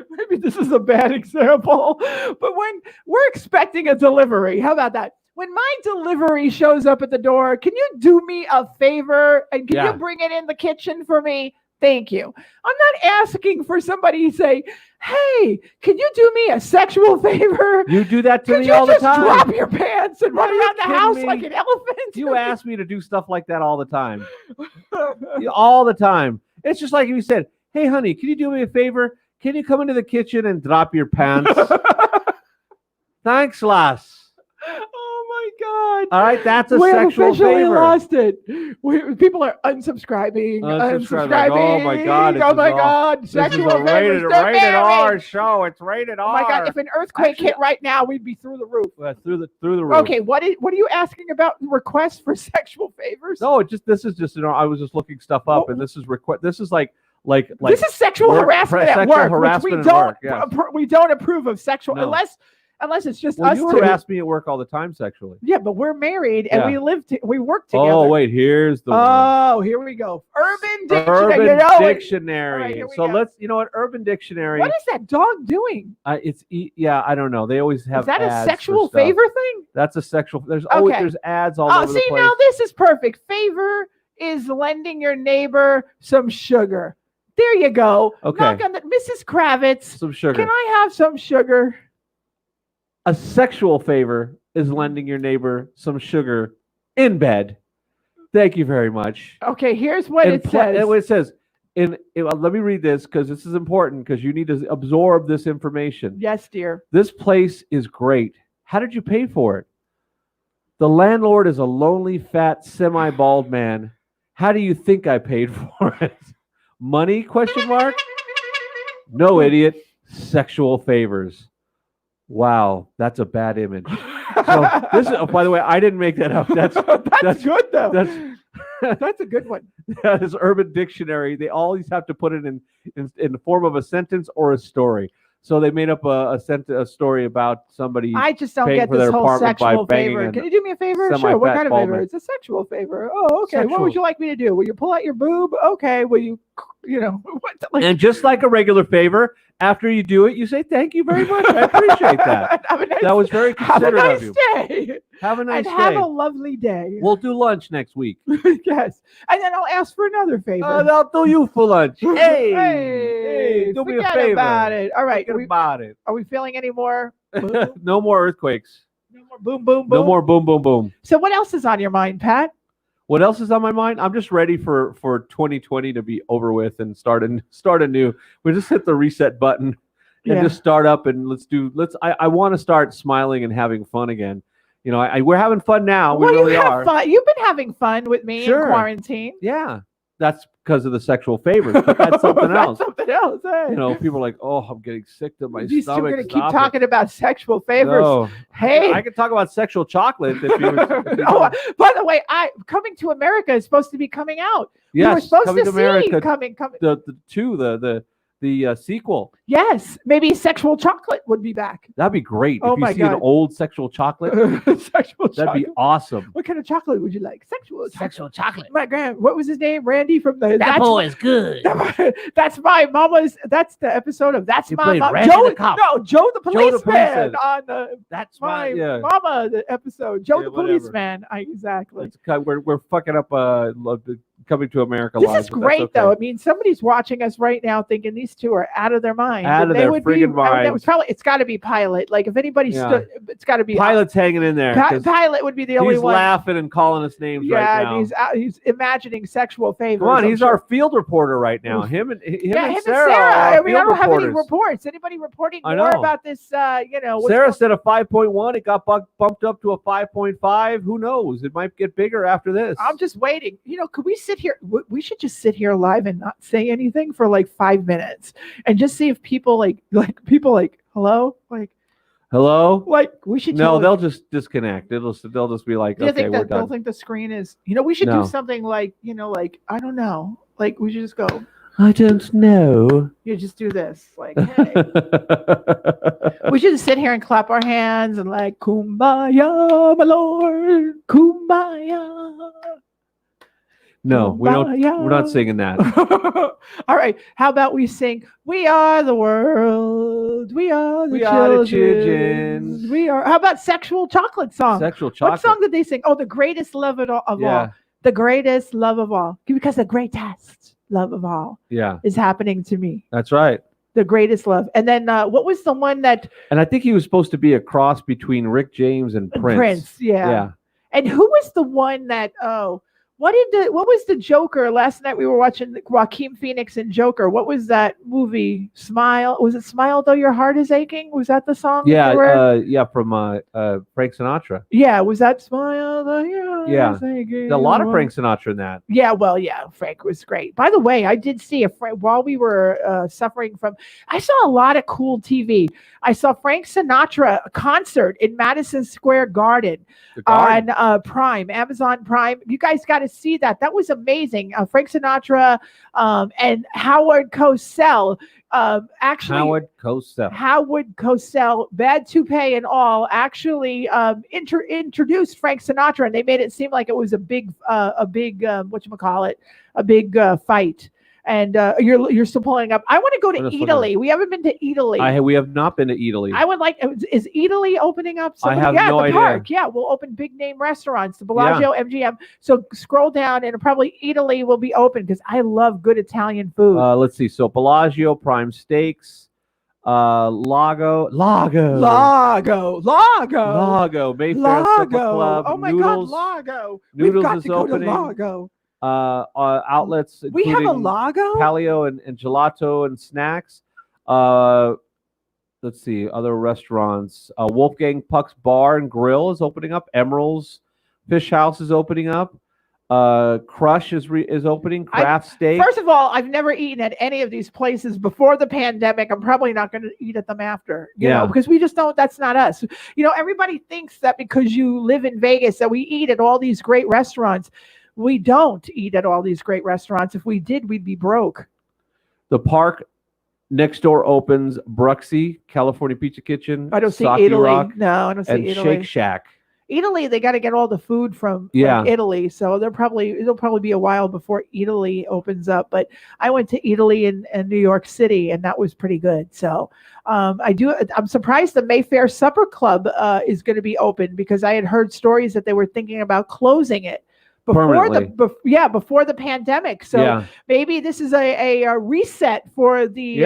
[SPEAKER 2] Maybe this is a bad example, but when we're expecting a delivery, how about that? When my delivery shows up at the door, can you do me a favor and can you bring it in the kitchen for me? Thank you. I'm not asking for somebody to say, hey, can you do me a sexual favor?
[SPEAKER 1] You do that to me all the time.
[SPEAKER 2] Could you just drop your pants and run around the house like an elephant?
[SPEAKER 1] You ask me to do stuff like that all the time. All the time. It's just like you said, hey, honey, can you do me a favor? Can you come into the kitchen and drop your pants? Thanks, lass.
[SPEAKER 2] Oh my God!
[SPEAKER 1] All right, that's a sexual favor. We officially
[SPEAKER 2] lost it. People are unsubscribing.
[SPEAKER 1] Oh my God!
[SPEAKER 2] Oh my God!
[SPEAKER 1] Sexual favors. Rated R show. It's rated R.
[SPEAKER 2] Oh my God! If an earthquake hit right now, we'd be through the roof.
[SPEAKER 1] Through the roof.
[SPEAKER 2] Okay, what are you asking about? Requests for sexual favors?
[SPEAKER 1] No, this is just I was just looking stuff up, and this is This is like
[SPEAKER 2] this is sexual harassment at work. Harassment at work. Yes. We don't approve of sexual unless it's just us.
[SPEAKER 1] You harass me at work all the time sexually.
[SPEAKER 2] Yeah, but we're married and we work together.
[SPEAKER 1] Oh wait, here's the
[SPEAKER 2] one. Here we go. Urban Dictionary.
[SPEAKER 1] Urban Dictionary.
[SPEAKER 2] Right,
[SPEAKER 1] so let's, Urban Dictionary.
[SPEAKER 2] What is that dog doing?
[SPEAKER 1] I don't know. They always have.
[SPEAKER 2] Is that
[SPEAKER 1] ads
[SPEAKER 2] a sexual favor thing?
[SPEAKER 1] That's a sexual. There's ads all over the place.
[SPEAKER 2] Now this is perfect. Favor is lending your neighbor some sugar. There you go.
[SPEAKER 1] Okay.
[SPEAKER 2] Knock on the Mrs. Kravitz.
[SPEAKER 1] Some sugar.
[SPEAKER 2] Can I have some sugar?
[SPEAKER 1] A sexual favor is lending your neighbor some sugar in bed. Thank you very much.
[SPEAKER 2] Okay, here's what it says.
[SPEAKER 1] It says, let me read this because this is important because you need to absorb this information.
[SPEAKER 2] Yes, dear.
[SPEAKER 1] This place is great. How did you pay for it? The landlord is a lonely, fat, semi-bald man. How do you think I paid for it? Money? Question mark. No, idiot. Sexual favors. Wow, that's a bad image. So this is, by the way, I didn't make that up. That's
[SPEAKER 2] good though. That's a good one.
[SPEAKER 1] That is Urban Dictionary. They always have to put it in the form of a sentence or a story. So they made up a story about somebody.
[SPEAKER 2] I just don't get this whole sexual favor. Can you do me a favor? Sure. What kind of favor? It's a sexual favor. Oh, okay. Sexual. What would you like me to do? Will you pull out your boob? Okay. Will you, what?
[SPEAKER 1] And just like a regular favor, after you do it, you say, thank you very much. I appreciate that. That was very considerate of you. Have a nice day.
[SPEAKER 2] Have a lovely day.
[SPEAKER 1] We'll do lunch next week.
[SPEAKER 2] Yes. And then I'll ask for another favor.
[SPEAKER 1] I'll do you for lunch. Hey, do me a favor.
[SPEAKER 2] About it. All right.
[SPEAKER 1] About it.
[SPEAKER 2] Are we feeling any more?
[SPEAKER 1] No more earthquakes.
[SPEAKER 2] No more boom, boom, boom.
[SPEAKER 1] No more boom, boom, boom.
[SPEAKER 2] So what else is on your mind, Pat?
[SPEAKER 1] What else is on my mind? I'm just ready for 2020 to be over with and start anew. We just hit the reset button and just start up and I want to start smiling and having fun again. We're having fun now.
[SPEAKER 2] Well,
[SPEAKER 1] we really are.
[SPEAKER 2] Fun. You've been having fun with me in quarantine.
[SPEAKER 1] Yeah. That's because of the sexual favors, but that's something else.
[SPEAKER 2] That's something else. Hey.
[SPEAKER 1] People are like, "Oh, I'm getting sick to my
[SPEAKER 2] stomach."
[SPEAKER 1] You're
[SPEAKER 2] going to keep talking about sexual favors.
[SPEAKER 1] No.
[SPEAKER 2] Hey,
[SPEAKER 1] I could talk about sexual chocolate. If you
[SPEAKER 2] by the way, Coming to America is supposed to be coming out.
[SPEAKER 1] Yes,
[SPEAKER 2] we were supposed
[SPEAKER 1] Coming to
[SPEAKER 2] see
[SPEAKER 1] America.
[SPEAKER 2] Coming.
[SPEAKER 1] The sequel.
[SPEAKER 2] Yes, maybe Sexual Chocolate would be back.
[SPEAKER 1] That'd be great.
[SPEAKER 2] Oh
[SPEAKER 1] if you see an old Sexual Chocolate, that'd be awesome.
[SPEAKER 2] What kind of chocolate would you like?
[SPEAKER 3] Sexual chocolate.
[SPEAKER 2] My what was his name? Randy from the.
[SPEAKER 3] That boy is good.
[SPEAKER 2] That's my mama's. That's the episode of That's My Mama.
[SPEAKER 3] Joe
[SPEAKER 2] the policeman on the.
[SPEAKER 1] That's
[SPEAKER 2] my mama. The episode Joe the policeman. Exactly.
[SPEAKER 1] We're fucking up. Coming to America.
[SPEAKER 2] This is great, though. I mean, somebody's watching us right now, thinking these two are out of their mind.
[SPEAKER 1] Out of their friggin' mind.
[SPEAKER 2] It's got to be Pilot. Like if anybody it's got to be
[SPEAKER 1] Pilot's hanging in there.
[SPEAKER 2] Pilot would be the only one.
[SPEAKER 1] He's laughing and calling us names right now.
[SPEAKER 2] Yeah, he's imagining sexual favors.
[SPEAKER 1] Come on, he's our field reporter right now. Him and Sarah.
[SPEAKER 2] I don't have any reports. Anybody reporting more about this?
[SPEAKER 1] Sarah said a 5.1. It got bumped up to a 5.5. Who knows? It might get bigger after this.
[SPEAKER 2] I'm just waiting. Could we sit here? We should just sit here live and not say anything for like 5 minutes and just see if people hello,
[SPEAKER 1] hello,
[SPEAKER 2] we should.
[SPEAKER 1] No, they'll just disconnect. They'll just be like, okay, we're done.
[SPEAKER 2] They'll think the screen is. We should do something like I don't know. We should just go.
[SPEAKER 1] I don't know.
[SPEAKER 2] You just do this, hey. We should just sit here and clap our hands and kumbaya, my lord, kumbaya.
[SPEAKER 1] No, we don't.
[SPEAKER 2] Yeah.
[SPEAKER 1] We're not singing that.
[SPEAKER 2] All right. How about we sing "We Are the World, We Are the
[SPEAKER 1] We are the
[SPEAKER 2] Children,
[SPEAKER 1] children.
[SPEAKER 2] We Are"? How about "Sexual Chocolate Song"?
[SPEAKER 1] Sexual
[SPEAKER 2] What
[SPEAKER 1] chocolate.
[SPEAKER 2] song did they sing? Oh, "The Greatest Love of all."
[SPEAKER 1] Yeah.
[SPEAKER 2] The greatest love of all, because the greatest love of all
[SPEAKER 1] Yeah.
[SPEAKER 2] is happening to me.
[SPEAKER 1] That's right.
[SPEAKER 2] The greatest love. And then what was the one that
[SPEAKER 1] And I think he was supposed to be a cross between Rick James and Prince.
[SPEAKER 2] Yeah.
[SPEAKER 1] Yeah.
[SPEAKER 2] And who was the one that what was the Joker last night? We were watching Joaquin Phoenix and Joker. What was that movie? Smile. Was it Smile Though Your Heart Is Aching? Was that the song?
[SPEAKER 1] Yeah, from Frank Sinatra.
[SPEAKER 2] Yeah, was that Smile Though Your Heart Is Aching?
[SPEAKER 1] A lot of Frank Sinatra in that.
[SPEAKER 2] Yeah, well, yeah, Frank was great. By the way, I did see while we were suffering from, I saw a lot of cool TV. I saw Frank Sinatra concert in Madison Square Garden on Prime, Amazon Prime. You guys got to see that. That was amazing. Frank Sinatra and Howard Cosell. Actually, Howard Cosell, bad toupee and all, actually introduced Frank Sinatra, and they made it seem like it was a big whatchamacallit, a big fight. And you're still pulling up. I want to go to Italy. We haven't been to Italy.
[SPEAKER 1] We have not been to Italy.
[SPEAKER 2] I would like. Is Italy opening up?
[SPEAKER 1] I have no idea.
[SPEAKER 2] Park. Yeah, we'll open big name restaurants. The Bellagio, MGM. So scroll down, and probably Italy will be open because I love good Italian food.
[SPEAKER 1] Let's see. So Bellagio, Prime Steaks, Lago, Mayfair Supper Club.
[SPEAKER 2] Oh my
[SPEAKER 1] Noodles,
[SPEAKER 2] God, Lago.
[SPEAKER 1] Noodles
[SPEAKER 2] We've got
[SPEAKER 1] is
[SPEAKER 2] to go
[SPEAKER 1] opening.
[SPEAKER 2] to Lago.
[SPEAKER 1] Outlets.
[SPEAKER 2] We have a
[SPEAKER 1] including
[SPEAKER 2] Lago?
[SPEAKER 1] Palio and gelato and snacks. Let's see, other restaurants. Wolfgang Puck's Bar and Grill is opening up. Emerald's Fish House is opening up. Crush is opening. Craft Steak.
[SPEAKER 2] First of all, I've never eaten at any of these places before the pandemic. I'm probably not going to eat at them after, you know, because we just don't, that's not us. You know, everybody thinks that because you live in Vegas that we eat at all these great restaurants. We don't eat at all these great restaurants. If we did, we'd be broke.
[SPEAKER 1] The Park next door opens. Bruxy, California Pizza Kitchen.
[SPEAKER 2] I don't see
[SPEAKER 1] Sake
[SPEAKER 2] Italy.
[SPEAKER 1] Rock,
[SPEAKER 2] No, I don't see
[SPEAKER 1] and
[SPEAKER 2] Italy.
[SPEAKER 1] Shake Shack.
[SPEAKER 2] Italy, they got to get all the food from Italy, so it'll probably be a while before Italy opens up. But I went to Italy and New York City, and that was pretty good. So I'm surprised the Mayfair Supper Club is going to be open because I had heard stories that they were thinking about closing it before the pandemic. So maybe this is a reset for the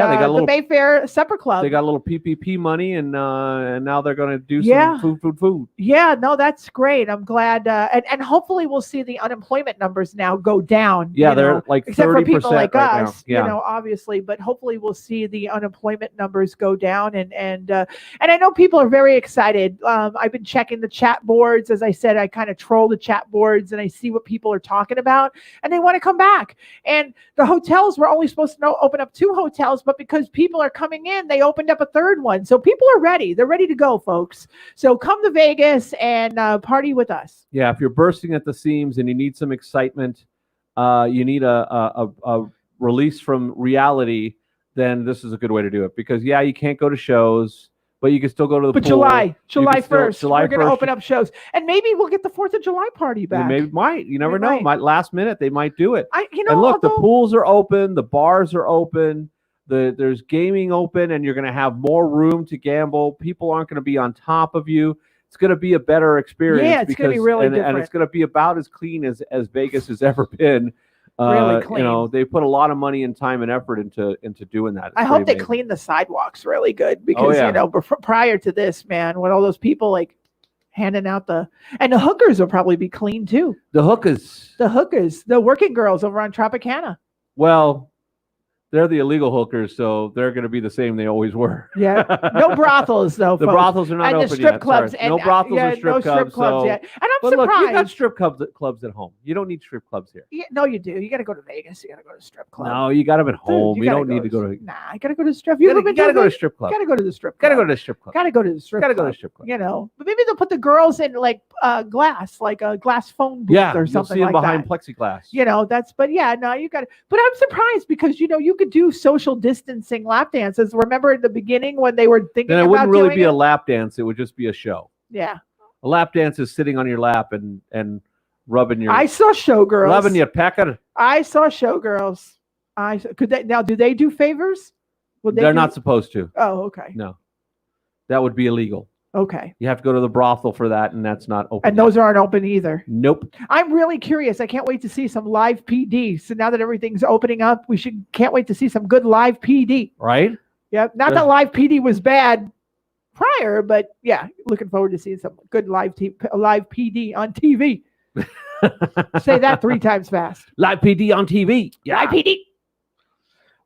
[SPEAKER 2] Mayfair Supper Club.
[SPEAKER 1] They got a little PPP money, and now they're going to do some food.
[SPEAKER 2] Yeah, no, that's great. I'm glad, and hopefully we'll see the unemployment numbers now go down.
[SPEAKER 1] Yeah, they're like 30%
[SPEAKER 2] except for people like
[SPEAKER 1] right
[SPEAKER 2] us,
[SPEAKER 1] now. Yeah.
[SPEAKER 2] you know, obviously. But hopefully we'll see the unemployment numbers go down, and I know people are very excited. I've been checking the chat boards. As I said, I kind of troll the chat boards, and I see what people are talking about, and they want to come back. And the hotels were only supposed to open up 2 hotels, but because people are coming in, they opened up a 3rd one. So people are ready. They're ready to go, folks. So come to Vegas and party with us.
[SPEAKER 1] Yeah, if you're bursting at the seams and you need some excitement, you need a release from reality, then this is a good way to do it. Because you can't go to shows, but you can still go to the pool.
[SPEAKER 2] July 1st,
[SPEAKER 1] July
[SPEAKER 2] we're going to
[SPEAKER 1] 1st,
[SPEAKER 2] open up shows. And maybe we'll get the 4th of July party back.
[SPEAKER 1] You never know. Last minute, they might do it.
[SPEAKER 2] And
[SPEAKER 1] look, the pools are open. The bars are open. There's gaming open, and you're going to have more room to gamble. People aren't going to be on top of you. It's going to be a better experience.
[SPEAKER 2] Yeah, it's going to be really different.
[SPEAKER 1] And it's going to be about as clean as Vegas has ever been.
[SPEAKER 2] Really clean.
[SPEAKER 1] You know, they put a lot of money and time and effort into doing that.
[SPEAKER 2] I hope they clean the sidewalks really good because, you know, prior to this, man, when all those people like handing out and the hookers will probably be clean too.
[SPEAKER 1] The hookers,
[SPEAKER 2] the working girls over on Tropicana.
[SPEAKER 1] Well, they're the illegal hookers, so they're going to be the same they always were.
[SPEAKER 2] Yeah. No brothels, though,
[SPEAKER 1] The
[SPEAKER 2] folks.
[SPEAKER 1] brothels are not open yet.
[SPEAKER 2] And the strip clubs.
[SPEAKER 1] No brothels or strip clubs
[SPEAKER 2] yet. And I'm
[SPEAKER 1] surprised. Look, you got strip clubs at home. You don't need strip clubs here.
[SPEAKER 2] Yeah, no, you do. You got to go to Vegas. You got to go to strip club.
[SPEAKER 1] No, you got them at home. You don't need to go to...
[SPEAKER 2] Nah, you got to go to strip.
[SPEAKER 1] You got to go to strip club.
[SPEAKER 2] Got to go to the strip club.
[SPEAKER 1] Got to go to the strip club.
[SPEAKER 2] Got to go to the strip club.
[SPEAKER 1] Got to go to the strip club.
[SPEAKER 2] You know, but maybe they'll put the girls in like glass, like a glass phone booth or something like that.
[SPEAKER 1] You'll see them behind plexiglass.
[SPEAKER 2] You know, you got to... But I'm surprised because, you know, you could do social distancing lap dances. Remember in the beginning when they were thinking about
[SPEAKER 1] it wouldn't really be
[SPEAKER 2] a
[SPEAKER 1] lap dance. It would just be a show.
[SPEAKER 2] Yeah.
[SPEAKER 1] A lap dance is sitting on your lap and rubbing your
[SPEAKER 2] I saw Showgirls.
[SPEAKER 1] rubbing your pecker.
[SPEAKER 2] I saw Showgirls. Could they now? Do they do favors? Would they
[SPEAKER 1] They're
[SPEAKER 2] do-
[SPEAKER 1] not supposed to.
[SPEAKER 2] Oh, okay.
[SPEAKER 1] No, that would be illegal.
[SPEAKER 2] Okay.
[SPEAKER 1] You have to go to the brothel for that, and that's not open.
[SPEAKER 2] And those aren't open either.
[SPEAKER 1] Nope.
[SPEAKER 2] I'm really curious. I can't wait to see some live PD. So now that everything's opening up, can't wait to see some good live PD.
[SPEAKER 1] Right?
[SPEAKER 2] Yep. Not that live PD was bad prior, but yeah, looking forward to seeing some good live PD on TV. Say that 3 times fast.
[SPEAKER 1] Live PD on TV. Yeah.
[SPEAKER 2] Live PD.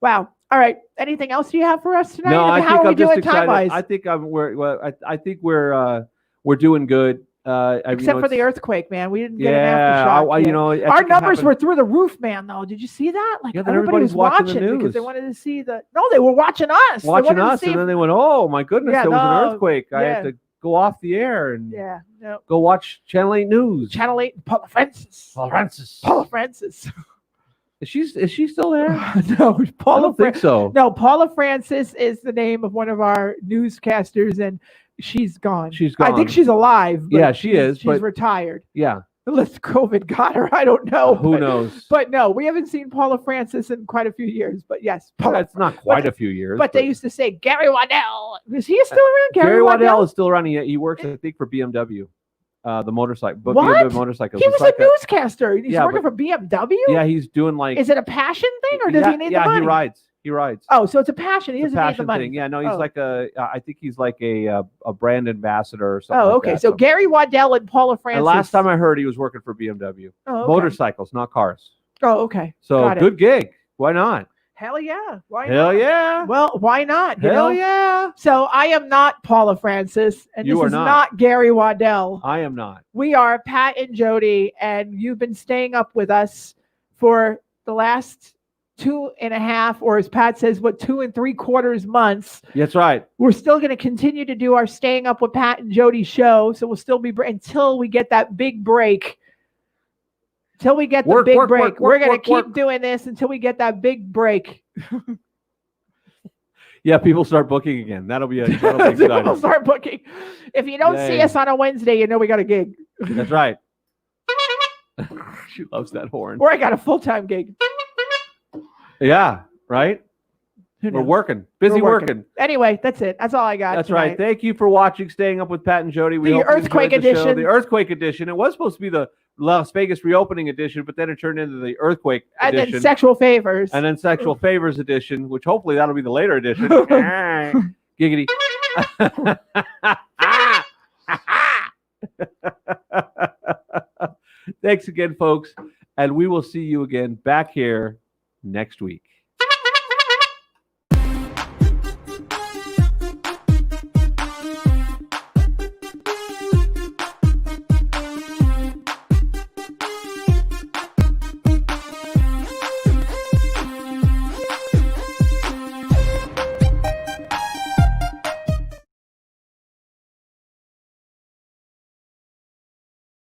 [SPEAKER 2] Wow. All right. Anything else you have for us tonight?
[SPEAKER 1] No, I
[SPEAKER 2] how
[SPEAKER 1] think
[SPEAKER 2] are we
[SPEAKER 1] I'm just
[SPEAKER 2] doing
[SPEAKER 1] excited.
[SPEAKER 2] time-wise?
[SPEAKER 1] I think I think we're doing good.
[SPEAKER 2] Except for the earthquake, man. We didn't get an
[SPEAKER 1] yeah,
[SPEAKER 2] aftershock.
[SPEAKER 1] I
[SPEAKER 2] Our
[SPEAKER 1] think it
[SPEAKER 2] numbers
[SPEAKER 1] happened-
[SPEAKER 2] were through the roof, man, though. Did you see that? Like,
[SPEAKER 1] Yeah, then
[SPEAKER 2] everybody was
[SPEAKER 1] everybody's watching the
[SPEAKER 2] because they
[SPEAKER 1] news.
[SPEAKER 2] wanted to see No, they were watching us. They
[SPEAKER 1] watching
[SPEAKER 2] wanted to
[SPEAKER 1] us,
[SPEAKER 2] see
[SPEAKER 1] and then they went, "Oh my goodness,
[SPEAKER 2] Yeah,
[SPEAKER 1] there was
[SPEAKER 2] no,
[SPEAKER 1] an earthquake! I
[SPEAKER 2] yeah.
[SPEAKER 1] had to go off the air and
[SPEAKER 2] Yeah. No.
[SPEAKER 1] go watch Channel 8 News."
[SPEAKER 2] Channel 8, Paula Francis.
[SPEAKER 1] Francis.
[SPEAKER 2] Paula Francis.
[SPEAKER 1] Is she still there?
[SPEAKER 2] No,
[SPEAKER 1] I
[SPEAKER 2] Paula
[SPEAKER 1] don't think so.
[SPEAKER 2] No, Paula Francis is the name of one of our newscasters, and she's gone.
[SPEAKER 1] She's
[SPEAKER 2] I think
[SPEAKER 1] gone.
[SPEAKER 2] she's alive. But
[SPEAKER 1] Yeah, she is,
[SPEAKER 2] She's
[SPEAKER 1] but-
[SPEAKER 2] retired.
[SPEAKER 1] Yeah.
[SPEAKER 2] Unless COVID got her, I don't know.
[SPEAKER 1] Who
[SPEAKER 2] but-
[SPEAKER 1] knows?
[SPEAKER 2] But no, we haven't seen Paula Francis in quite a few years. But yes, Paula.
[SPEAKER 1] That's not quite a few years.
[SPEAKER 2] But they used to say Gary Waddell. Is he still around?
[SPEAKER 1] Gary Waddell is still around. He works, I think, for BMW, the motorcycle. But
[SPEAKER 2] What?
[SPEAKER 1] BMW motorcycles.
[SPEAKER 2] He was
[SPEAKER 1] It's like
[SPEAKER 2] a newscaster. He's
[SPEAKER 1] Yeah,
[SPEAKER 2] working
[SPEAKER 1] but-
[SPEAKER 2] for BMW.
[SPEAKER 1] Yeah, he's doing like.
[SPEAKER 2] Is it a passion thing, or does he need the
[SPEAKER 1] Yeah,
[SPEAKER 2] money?
[SPEAKER 1] he rides. He rides.
[SPEAKER 2] Oh, so it's a passion. He
[SPEAKER 1] It's a
[SPEAKER 2] doesn't need the
[SPEAKER 1] passion
[SPEAKER 2] money.
[SPEAKER 1] thing. Yeah, no, he's
[SPEAKER 2] Oh.
[SPEAKER 1] like I think he's like a brand ambassador or something.
[SPEAKER 2] Oh,
[SPEAKER 1] like
[SPEAKER 2] okay.
[SPEAKER 1] that.
[SPEAKER 2] So Gary Waddell and Paula Francis.
[SPEAKER 1] And last time I heard, he was working for BMW.
[SPEAKER 2] Oh, okay.
[SPEAKER 1] Motorcycles, not cars.
[SPEAKER 2] Oh, okay.
[SPEAKER 1] So
[SPEAKER 2] Got it.
[SPEAKER 1] good gig. Why not?
[SPEAKER 2] Hell yeah. Why
[SPEAKER 1] Hell
[SPEAKER 2] not?
[SPEAKER 1] yeah.
[SPEAKER 2] Well, why not? you
[SPEAKER 1] Hell
[SPEAKER 2] know?
[SPEAKER 1] yeah.
[SPEAKER 2] So I am not Paula Francis, and
[SPEAKER 1] You
[SPEAKER 2] this
[SPEAKER 1] are
[SPEAKER 2] is
[SPEAKER 1] not.
[SPEAKER 2] not Gary Waddell.
[SPEAKER 1] I am not.
[SPEAKER 2] We are Pat and Jodi, and you've been staying up with us for the last 2.5, or as Pat says, 2 3/4 months.
[SPEAKER 1] That's right.
[SPEAKER 2] We're still going to continue to do our Staying Up with Pat and Jodi show, so we'll still be until we get that big break. Until we get the
[SPEAKER 1] Work,
[SPEAKER 2] big
[SPEAKER 1] work,
[SPEAKER 2] break,
[SPEAKER 1] work,
[SPEAKER 2] we're
[SPEAKER 1] work,
[SPEAKER 2] going to
[SPEAKER 1] work,
[SPEAKER 2] keep
[SPEAKER 1] work.
[SPEAKER 2] doing this until we get that big break.
[SPEAKER 1] Yeah, people start booking again. That'll be
[SPEAKER 2] We'll
[SPEAKER 1] exciting.
[SPEAKER 2] start booking. If you don't see
[SPEAKER 1] Yay.
[SPEAKER 2] us on a Wednesday, you know we got a gig,
[SPEAKER 1] That's right. She loves that horn.
[SPEAKER 2] or I got a full-time gig.
[SPEAKER 1] Yeah, right?
[SPEAKER 2] Who
[SPEAKER 1] We're
[SPEAKER 2] knows?
[SPEAKER 1] working. Busy
[SPEAKER 2] We're
[SPEAKER 1] working.
[SPEAKER 2] Anyway, that's it. That's all I got.
[SPEAKER 1] That's right.
[SPEAKER 2] tonight.
[SPEAKER 1] Thank you for watching Staying Up with Pat and Jodi. We
[SPEAKER 2] The
[SPEAKER 1] hope you
[SPEAKER 2] Earthquake
[SPEAKER 1] enjoyed the show.
[SPEAKER 2] edition.
[SPEAKER 1] The Earthquake edition. It was supposed to be the Las Vegas reopening edition, but then it turned into the Earthquake
[SPEAKER 2] And
[SPEAKER 1] edition.
[SPEAKER 2] then sexual favors.
[SPEAKER 1] And then Sexual Favors edition, which hopefully that'll be the later edition. Giggity. Thanks again, folks. And we will see you again back here next week.